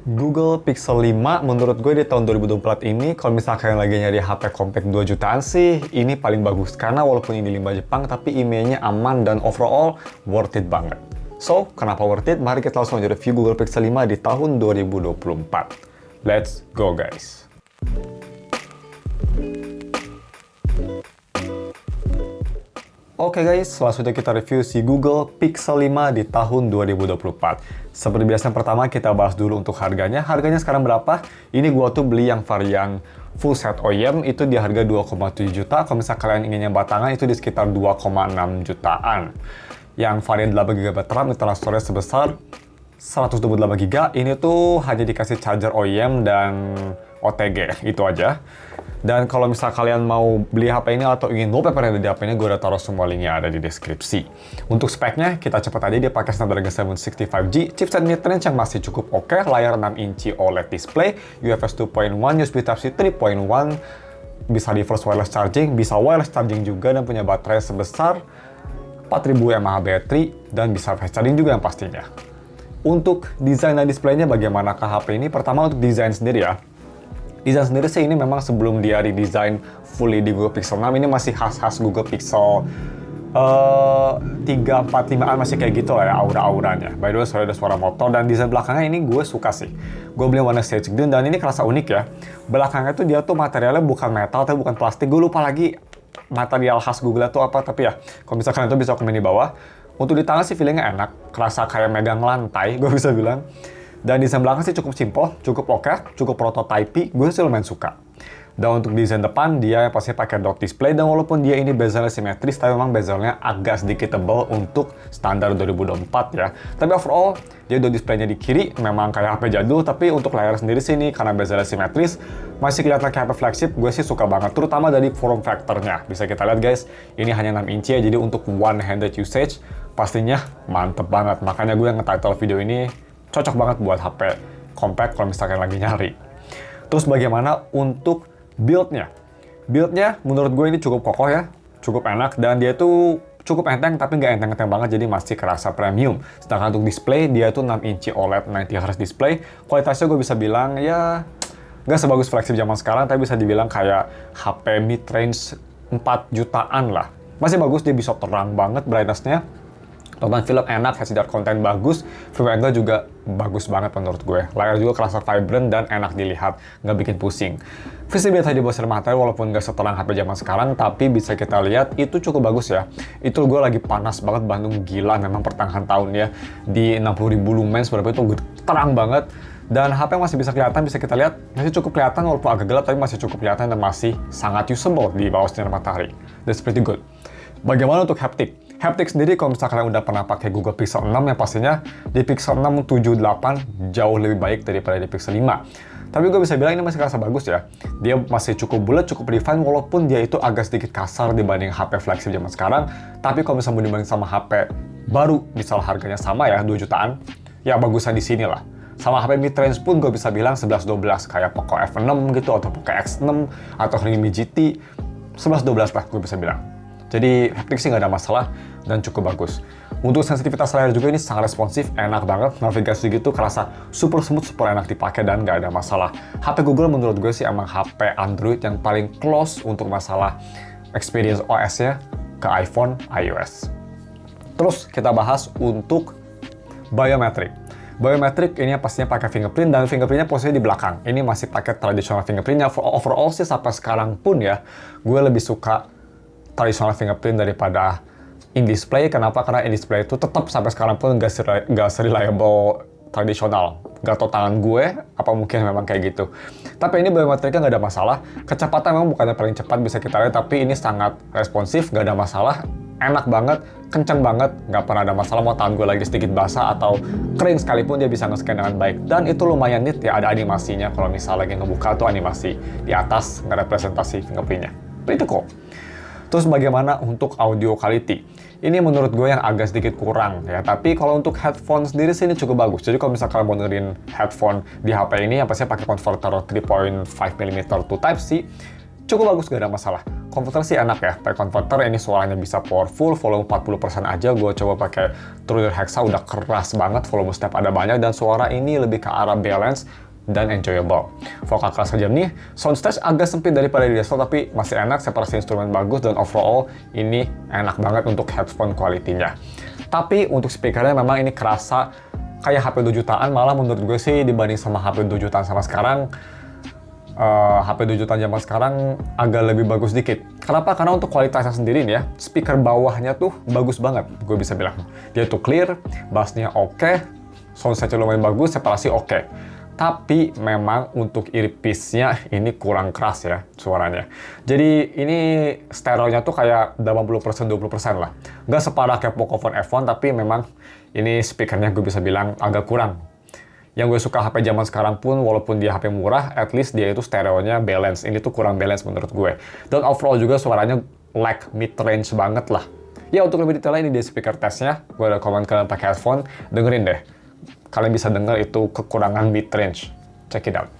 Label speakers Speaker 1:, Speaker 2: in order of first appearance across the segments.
Speaker 1: Google Pixel 5 menurut gue di tahun 2024 ini, kalau misalkan lagi nyari HP compact 2 jutaan sih, ini paling bagus. Karena walaupun ini limbah Jepang, tapi IMEI-nya aman dan overall worth it banget. So, kenapa worth it? Mari kita langsung review Google Pixel 5 di tahun 2024. Let's go guys! Oke guys, langsung aja kita review si Google Pixel 5 di tahun 2024. Seperti biasa, yang pertama kita bahas dulu untuk harganya. Harganya sekarang berapa? Ini gua tuh beli yang varian full set OEM, itu di harga 2,7 juta. Kalau misalnya kalian ingin yang batangan, itu di sekitar 2,6 jutaan. Yang varian 8GB RAM, internal storage sebesar 128GB. Ini tuh hanya dikasih charger OEM dan OTG, itu aja. Dan kalau misal kalian mau beli HP ini atau ingin wallpaper yang ada di HP ini, gue udah taruh semua linknya ada di deskripsi. Untuk speknya, kita cepat aja, dia pakai Snapdragon 765G, chipset mid-range yang masih cukup oke, layar 6 inci OLED display, UFS 2.1, USB Type-C 3.1, bisa reverse wireless charging, bisa wireless charging juga, dan punya baterai sebesar 4000 mAh baterai, dan bisa fast charging juga yang pastinya. Untuk desain dan displaynya bagaimanakah HP ini? Pertama untuk desain sendiri ya. Desain sendiri sih ini memang sebelum dia redesign fully di Google Pixel 6, ini masih khas-khas Google Pixel 3, 4, 5an, masih kayak gitu lah ya aura-auranya. By the way, sorry ada suara motor, dan desain belakangnya ini gue suka sih. Gue beli warna sage green dan ini kerasa unik ya. Belakangnya tuh dia tuh materialnya bukan metal tapi bukan plastik. Gue lupa lagi material khas Google itu apa, tapi ya kalau misalkan itu bisa komen di bawah. Untuk di tangan sih feelingnya enak, kerasa kayak megang lantai, gue bisa bilang. Dan desain belakang sih cukup simple, cukup oke, cukup prototype, gue sih lumayan suka. Dan untuk desain depan, dia pasti pakai dock display, dan walaupun dia ini bezelnya simetris, tapi memang bezelnya agak sedikit tebal untuk standar 2024 ya. Tapi overall, dia dock displaynya di kiri, memang kayak HP jadul, tapi untuk layar sendiri sih ini, karena bezelnya simetris, masih kelihatan kayak HP flagship, gue sih suka banget, terutama dari form factor-nya. Bisa kita lihat guys, ini hanya 6 inci ya, jadi untuk one-handed usage, pastinya mantep banget. Makanya gue yang nge-title video ini, cocok banget buat HP compact kalau misalkan lagi nyari. Terus bagaimana untuk build-nya? Build-nya menurut gue ini cukup kokoh ya, cukup enak, dan dia tuh cukup enteng tapi nggak enteng-enteng banget, jadi masih kerasa premium. Sedangkan untuk display, dia tuh 6 inci OLED 90Hz display. Kualitasnya gue bisa bilang ya nggak sebagus flagship zaman sekarang, tapi bisa dibilang kayak HP mid-range 4 jutaan lah. Masih bagus, dia bisa terang banget brightness-nya. Tonton film enak, HDR konten bagus, view angle juga bagus banget menurut gue. Layar juga kerasa vibrant dan enak dilihat, nggak bikin pusing. Visibility di bawah sinar matahari walaupun nggak seterang HP zaman sekarang, tapi bisa kita lihat itu cukup bagus ya. Itu gue lagi panas banget, Bandung gila memang pertengahan tahun ya. Di 60.000 lumens berapa itu terang banget. Dan HP masih bisa kelihatan, bisa kita lihat, masih cukup kelihatan walaupun agak gelap, tapi masih cukup kelihatan dan masih sangat usable di bawah sinar matahari. That's pretty good. Bagaimana untuk haptic? Haptic sendiri kalau misalkan kalian udah pernah pakai Google Pixel 6 ya pastinya di Pixel 6 7, 8 jauh lebih baik daripada di Pixel 5. Tapi gue bisa bilang ini masih kerasa bagus ya. Dia masih cukup bulat, cukup refine walaupun dia itu agak sedikit kasar dibanding HP flagship zaman sekarang. Tapi kalau misalnya dibanding sama HP baru, misal harganya sama ya 2 jutaan, ya bagusan di sini lah. Sama HP mid-range pun gue bisa bilang 11-12 kayak Poco F6 gitu atau Poco X6 atau Realme GT 11-12 lah gue bisa bilang. Jadi haptic sih nggak ada masalah dan cukup bagus. Untuk sensitivitas layar juga ini sangat responsif, enak banget. Navigasi gitu kerasa super smooth, super enak dipakai dan nggak ada masalah. HP Google menurut gue sih emang HP Android yang paling close untuk masalah experience OS-nya ke iPhone, iOS. Terus kita bahas untuk biometric. Biometric ini pastinya pakai fingerprint dan fingerprintnya posisinya di belakang. Ini masih pakai traditional fingerprintnya. Overall sih sampai sekarang pun ya, gue lebih suka traditional fingerprint daripada in-display. Kenapa? Karena in-display itu tetap sampai sekarang pun nggak se-reliable tradisional. Nggak tau tangan gue, apa mungkin memang kayak gitu. Tapi ini biometriknya nggak ada masalah. Kecepatan memang bukannya paling cepat bisa kita lihat, tapi ini sangat responsif, nggak ada masalah. Enak banget, kencang banget, nggak pernah ada masalah. Mau tangan gue lagi sedikit basah atau kering sekalipun dia bisa nge-scan dengan baik. Dan itu lumayan neat ya, ada animasinya. Kalau misalnya lagi ngebuka tuh animasi di atas, nge-representasi fingerprintnya. Itu kok. Terus bagaimana untuk audio quality? Ini menurut gue yang agak sedikit kurang ya, tapi kalau untuk headphone sendiri sih ini cukup bagus. Jadi kalau misalnya kalian mau dengerin headphone di HP ini, yang pastinya pakai converter 3.5mm to Type-C, cukup bagus, gak ada masalah. Komputer sih enak ya, pakai konverter ini suaranya bisa powerful, volume 40% aja, gue coba pakai Truder Hexa udah keras banget, volume step ada banyak, dan suara ini lebih ke arah balance dan enjoyable. Vokal keras aja nih, soundstage agak sempit daripada di desktop, tapi masih enak, separasi instrumen bagus, dan overall ini enak banget untuk headphone quality-nya. Tapi untuk speakernya memang ini kerasa kayak HP 2 jutaan, malah menurut gue sih dibanding sama HP 2 jutaan sama sekarang, HP 2 jutaan zaman sekarang agak lebih bagus dikit. Kenapa? Karena untuk kualitasnya sendiri nih ya, speaker bawahnya tuh bagus banget, gue bisa bilang. Dia tuh clear, bassnya oke, soundstage lumayan bagus, separasi oke. Tapi memang untuk earpiece-nya ini kurang keras ya suaranya. Jadi ini stereonya tuh kayak 80% 20% lah. Nggak separah kayak Pocophone F1, tapi memang ini speakernya gue bisa bilang agak kurang. Yang gue suka HP zaman sekarang pun, walaupun dia HP murah, at least dia itu stereonya balance. Ini tuh kurang balance menurut gue. Dan overall juga suaranya like mid-range banget lah. Ya untuk lebih detailnya ini dia speaker testnya. Gue rekomen kalian pakai headphone, dengerin deh. Kalian bisa denger itu kekurangan mid-range. Check it out.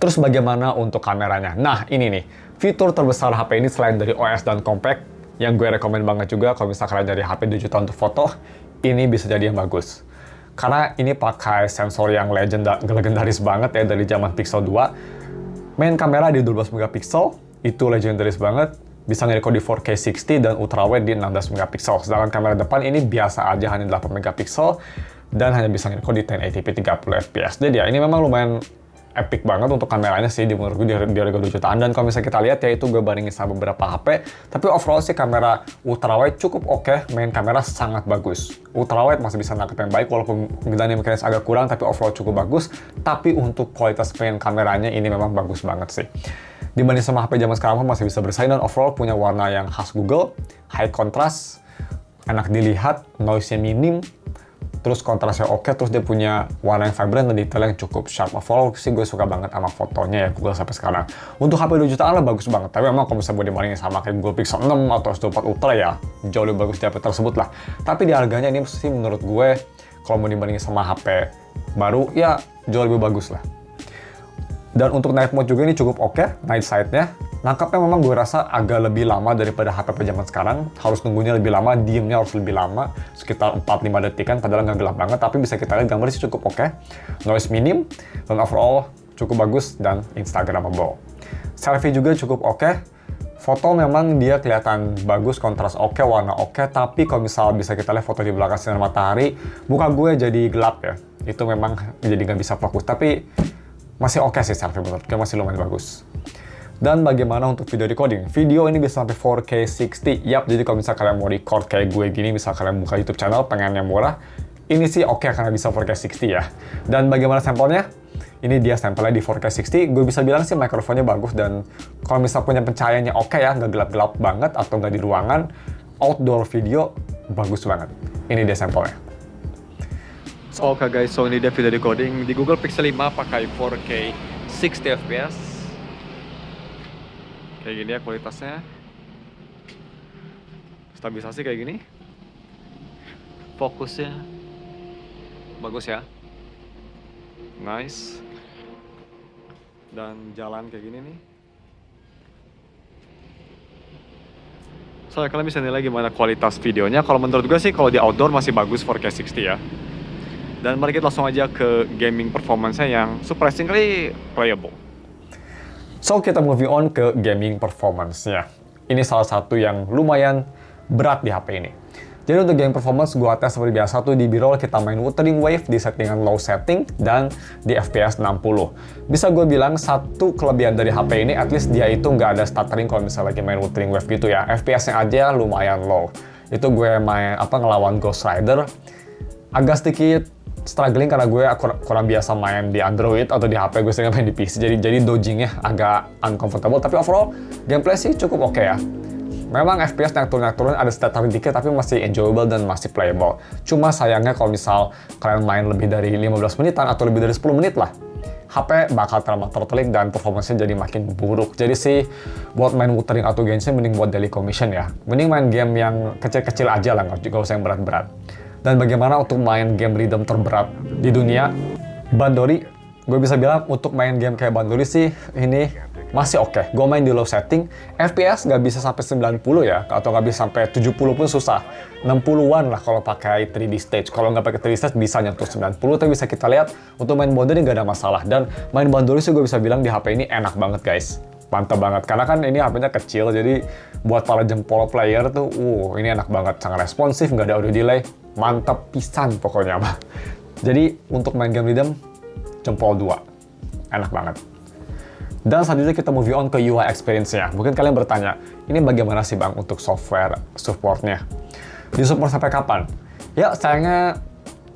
Speaker 1: Terus bagaimana untuk kameranya? Nah ini nih, fitur terbesar HP ini selain dari OS dan compact, yang gue rekomen banget juga kalau misalnya kalian dari HP 2 juta untuk foto, ini bisa jadi yang bagus. Karena ini pakai sensor yang legendaris banget ya dari zaman Pixel 2. Main kamera di 12 megapiksel, itu legendaris banget. Bisa nge-record di 4K 60 dan ultrawide di 16 megapiksel. Sedangkan kamera depan ini biasa aja, hanya 8 megapiksel dan hanya bisa nge-record di 1080p 30 fps. Jadi ya ini memang lumayan epic banget untuk kameranya sih di menurut gue di harga 2 jutaan. Dan kalau misalnya kita lihat ya itu gue bandingin sama beberapa HP, tapi overall sih kamera ultrawide cukup oke, main kamera sangat bagus. Ultrawide masih bisa nangkep yang baik walaupun dynamic range agak kurang, tapi overall cukup bagus. Tapi untuk kualitas main kameranya ini memang bagus banget sih. Dibanding sama HP zaman sekarang masih bisa bersaing, dan overall punya warna yang khas Google, high contrast, enak dilihat, noise-nya minim, terus kontrasnya oke, terus dia punya warna yang vibrant dan detail yang cukup sharp. Overall sih gue suka banget sama fotonya ya Google sampai sekarang. Untuk HP 2 jutaan lah bagus banget, tapi memang kalau misalnya gue dibandingin sama kayak Google Pixel 6 atau S24 Ultra ya jauh lebih bagus di HP tersebut lah. Tapi di harganya ini sih menurut gue kalau mau dibandingin sama HP baru ya jauh lebih bagus lah. Dan untuk night mode juga ini cukup oke, night sight-nya. Nangkapnya memang gue rasa agak lebih lama daripada HP zaman sekarang. Harus nunggunya lebih lama, diemnya harus lebih lama, sekitar 4-5 detikan, padahal nggak gelap banget. Tapi bisa kita lihat gambar sih cukup oke. Noise minim, dan overall cukup bagus dan instagramable. Selfie juga cukup oke. Foto memang dia kelihatan bagus, kontras oke, warna oke. Tapi kalau misal bisa kita lihat foto di belakang sinar matahari, muka gue jadi gelap ya. Itu memang jadi nggak bisa fokus. Tapi masih oke sih selfie menurut gue, masih lumayan bagus. Dan bagaimana untuk video recording? Video ini bisa sampai 4K 60. Yap, jadi kalau misalnya kalian mau record kayak gue gini, misal kalian buka YouTube channel pengen yang murah, ini sih oke karena bisa 4K 60 ya. Dan bagaimana sampelnya? Ini dia sampelnya di 4K 60. Gue bisa bilang sih mikrofonnya bagus, dan kalau misal punya pencahayaannya oke ya, nggak gelap-gelap banget atau nggak di ruangan, outdoor video bagus banget. Ini dia sampelnya. Oke guys, so ini dia video recording di Google Pixel 5 pakai 4K 60 fps. Kayak gini ya kualitasnya. Stabilisasi kayak gini. Fokusnya bagus ya. Nice. Dan jalan kayak gini nih. So kalian bisa nilai gimana kualitas videonya. Kalau menurut gue sih kalau di outdoor masih bagus 4K 60 ya. Dan mari kita langsung aja ke gaming performance-nya yang surprisingly playable. So, kita moving on ke gaming performance-nya. Ini salah satu yang lumayan berat di HP ini. Jadi untuk gaming performance, gua tes seperti biasa tuh di B-roll kita main Wuthering Wave di settingan low setting dan di FPS 60. Bisa gue bilang satu kelebihan dari HP ini, at least dia itu nggak ada stuttering kalau misalnya lagi main Wuthering Wave gitu ya. FPS-nya aja lumayan low. Itu gue main ngelawan Ghost Rider, agak sedikit struggling karena gue kurang biasa main di Android atau di HP, gue sering main di PC, jadi dodgingnya agak uncomfortable. Tapi overall gameplay sih cukup oke ya. Memang FPS yang turun ada stuttering dikit, tapi masih enjoyable dan masih playable. Cuma sayangnya kalau misal kalian main lebih dari 15 menitan atau lebih dari 10 menit lah, HP bakal terlalu tertelik dan performanya jadi makin buruk. Jadi sih buat main Wuthering atau Genshin mending buat daily commission ya. Mending main game yang kecil-kecil aja lah, nggak usah yang berat-berat. Dan bagaimana untuk main game rhythm terberat di dunia? Bandori, gue bisa bilang untuk main game kayak Bandori sih ini masih oke. Gue main di low setting, FPS nggak bisa sampai 90 ya, atau nggak bisa sampai 70 pun susah. 60-an lah kalau pakai 3D stage. Kalau nggak pakai 3D stage bisa nyentuh 90, tapi bisa kita lihat untuk main Bandori nggak ada masalah. Dan main Bandori sih gue bisa bilang di HP ini enak banget guys. Mantap banget, karena kan ini HP-nya kecil, jadi buat para jempol player tuh, ini enak banget. Sangat responsif, nggak ada audio delay, mantap pisan pokoknya mah. Jadi untuk main game rhythm, jempol 2. Enak banget. Dan selanjutnya kita move on ke UI experience-nya. Mungkin kalian bertanya, ini bagaimana sih bang untuk software support-nya? Disupport sampai kapan? Ya sayangnya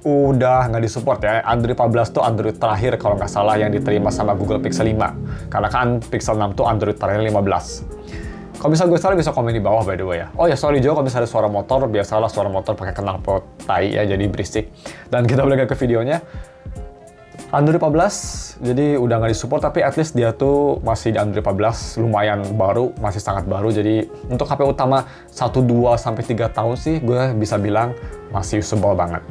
Speaker 1: udah nggak disupport ya. Android 14 tuh Android terakhir kalau nggak salah yang diterima sama Google Pixel 5. Karena kan Pixel 6 tuh Android terakhir 15. Kalau misalnya gue salah bisa komen di bawah by the way ya. Oh ya sorry juga kalau misalnya ada suara motor, biasalah suara motor pakai knalpot tai ya, jadi berisik. Dan kita balik ke videonya. Android 14 jadi udah nggak disupport, tapi at least dia tuh masih di Android 14 lumayan baru, masih sangat baru. Jadi untuk HP utama 1, 2, sampai 3 tahun sih gue bisa bilang masih usable banget.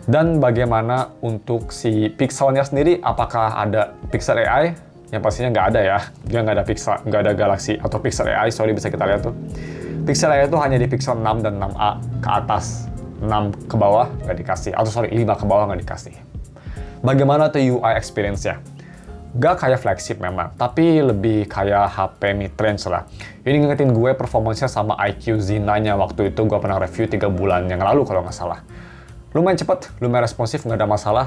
Speaker 1: Dan bagaimana untuk si Pixelnya sendiri, apakah ada Pixel AI? Yang pastinya nggak ada ya, dia nggak ada Pixel, nggak ada Galaxy atau Pixel AI, sorry bisa kita lihat tuh. Pixel AI itu hanya di Pixel 6 dan 6a ke atas, 6 ke bawah nggak dikasih, atau sorry 5 ke bawah nggak dikasih. Bagaimana tuh UI experience-nya? Gak kayak flagship memang, tapi lebih kayak HP mid-range lah. Ini ngingetin gue performanya sama iQOO Z9-nya waktu itu gue pernah review 3 bulan yang lalu kalau nggak salah. Lumayan cepet, lumayan responsif, nggak ada masalah.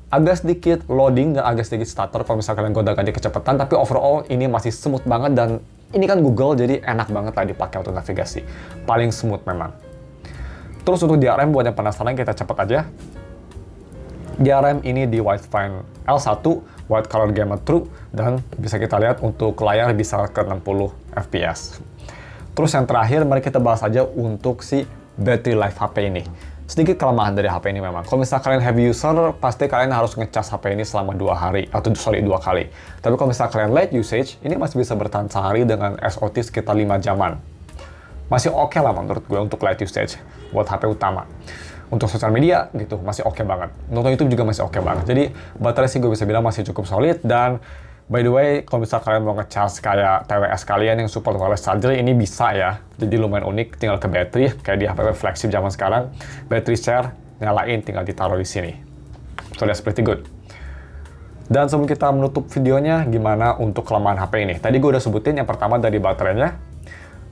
Speaker 1: Agak sedikit loading dan agak sedikit stutter kalau misalnya kalian gonta-ganti kecepatan, tapi overall ini masih smooth banget dan ini kan Google jadi enak banget lah dipakai untuk navigasi. Paling smooth memang. Terus untuk DRM buat yang penasaran kita cepet aja. DRM ini di Widefine L1, Wide Color Gamut True, dan bisa kita lihat untuk layar bisa ke 60 fps. Terus yang terakhir, mari kita bahas aja untuk si battery life HP ini. Sedikit kelemahan dari HP ini memang. Kalau misalnya kalian heavy user, pasti kalian harus ngecas HP ini selama 2 hari, atau sorry 2 kali. Tapi kalau misalnya kalian light usage, ini masih bisa bertahan sehari dengan SOT sekitar 5 jaman. Masih oke lah menurut gue untuk light usage buat HP utama. Untuk sosial media gitu masih oke banget. Nonton YouTube juga masih oke banget. Jadi baterai sih gue bisa bilang masih cukup solid. Dan by the way, kalau misalnya kalian mau ngecas kayak TWS kalian yang support wireless charger, ini bisa ya. Jadi lumayan unik, tinggal ke battery kayak di HP flagship zaman sekarang. Battery share nyalain, tinggal ditaruh di sini. So that's pretty good. Dan sebelum kita menutup videonya, gimana untuk kelemahan HP ini? Tadi gue udah sebutin yang pertama dari baterainya.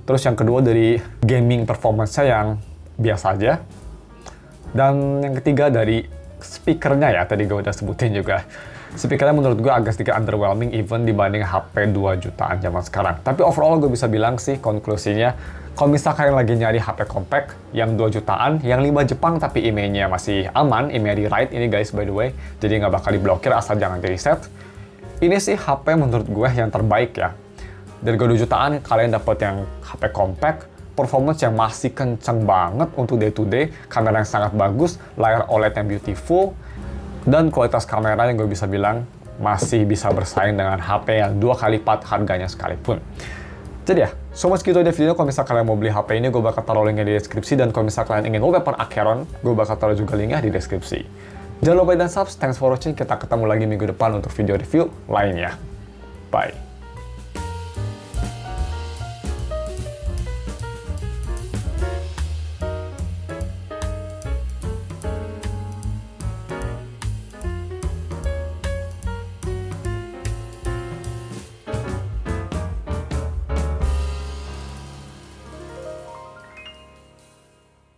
Speaker 1: Terus yang kedua dari gaming performance-nya yang biasa aja. Dan yang ketiga dari speakernya ya, tadi gue udah sebutin juga. Speakernya menurut gue agak sedikit underwhelming even dibanding HP 2 jutaan zaman sekarang. Tapi overall gue bisa bilang sih konklusinya, kalau misalnya kalian lagi nyari HP compact yang 2 jutaan, yang 5 Jepang tapi IMEI-nya masih aman, IMEI di right ini guys by the way, jadi nggak bakal diblokir asal jangan di reset. Ini sih HP menurut gue yang terbaik ya. Dari 2 jutaan kalian dapat yang HP compact, performance yang masih kenceng banget untuk day to day, kamera yang sangat bagus, layar OLED yang beautiful, dan kualitas kamera yang gue bisa bilang masih bisa bersaing dengan HP yang 2 kali lipat harganya sekalipun. Jadi ya, so much gitu aja videonya. Kalau misalnya kalian mau beli HP ini, gue bakal taruh linknya di deskripsi, dan kalau misalnya kalian ingin wallpaper Acheron, gue bakal taruh juga linknya di deskripsi. Jangan lupa dan subs, thanks for watching, kita ketemu lagi minggu depan untuk video review lainnya. Bye.